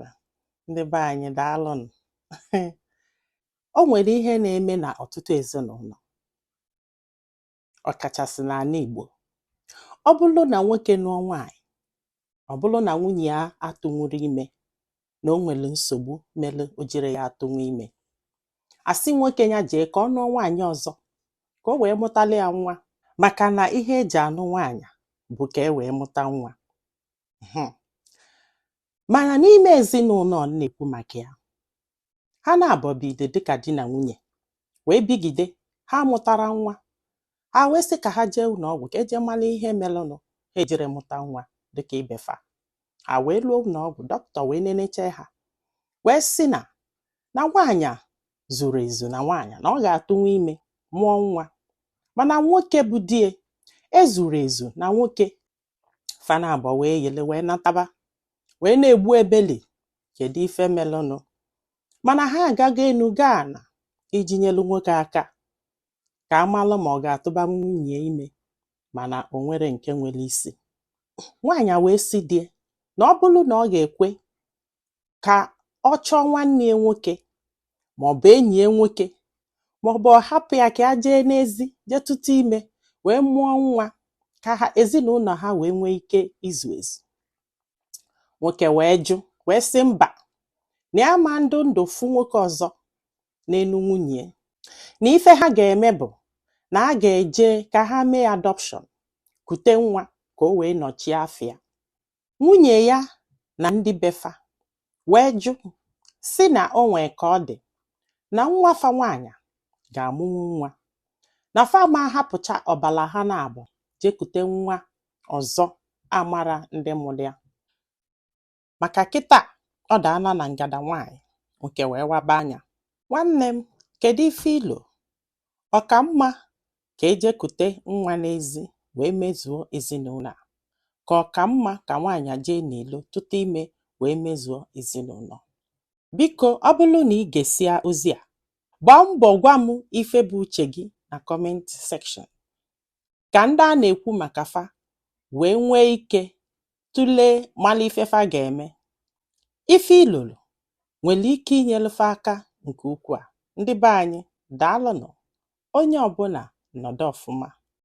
Daalụ. Ndị be anyị daalụnụ. O nwere ihe na-eme na ọtụtụ ezinụlọ, ọkachasị n'ala Igbo. Ọ bụrụ na nwoke nụọ nwaanyị, ọ bụrụ na nwunye ya atụnwuru ime, na o nwere nsogbu mere o jiri ya atụnwu ime, asị nwoke ya jee ka ọ nụọ nwaanyị ọzọ ka o wee mụtala ya nwa, maka na ihe eji anụ nwaanyị bụ ka e wee mụta nwa. Mana n'ime ezinụlọ na-ekwu maka ya, ha na-abọbido dịka di na nwunye wee bigide, ha mụtara nwa, ha wee sị ka ha jee ụlọọgwụ ka eje mara ihe merenụ ha ejiri mụta nwa dịka ibefa. Ha wee ruo ụlọọgwụ, dọkịta wee neneche ha wee sị na nwaanyị a zuru ezu, na nwaanyị na ọ ga-atụnwu ime mụọ nwa, mana nwoke bụ die ezuru ezu na nwoke. Fana abụọ wee yele wee nataba wee na-egbu ebeli kedu ife merenụ, mana ha agaghị enu gaa ana iji nyelu nwoke aka ka amalụ ma ọ ga-atụba nwunye ime, mana o nwere nke nwere isi. Nwaanyị wee sị die na ọ bụrụ na ọ ga-ekwe ka ọ chọọ nwanne ya nwoke maọbụ enyi ya nwoke, maọbụ ọ hapụ ya ka ya jee n'ezi jee tụta ime wee mụọ nwa, ka ha ezinụlọ ha wee nwee ike izu ezu. Nwoke wee jụ wee sị mba, na ya ma ndụ fụ nwoke ọzọ n'elu nwunye, na ife ha ga-eme bụ na a ga-eje ka ha mee adoption, kute nwa ka o wee nọchie afịa. Nwunye ya na ndị befa wee jụ si na o nwee ka ọ dị na nwa fa nwaanyị ga-amụnwu nwa, na fama hapụcha ọbala ha na-abụ jekute nwa ọzọ amara ndị mụrụ ya. Maka kịta ọ daana na ngada nwaanyị, nke wee waba anya. Nwanne m, kedu ife ilo? Ọ ka mma ka ejekute nwa n'ezi wee mezuo ezinụlọ a, ka ọ ka mma ka nwaanyị jee n'ilo tụta ime wee mezuo ezinụlọ? Biko, ọ bụrụ na ị gesia ozi a, gbaa mbọ gwa m ife bụ uche gị na comment section, ka ndị a na-ekwu maka fa wee nwee ike tụlee mala ifefa ga-eme. Ife ilolo nwere ike inyelufe aka nke ukwuu. Ndị be anyị daalụnụ. Onye ọbụla nọdụ ọfụma.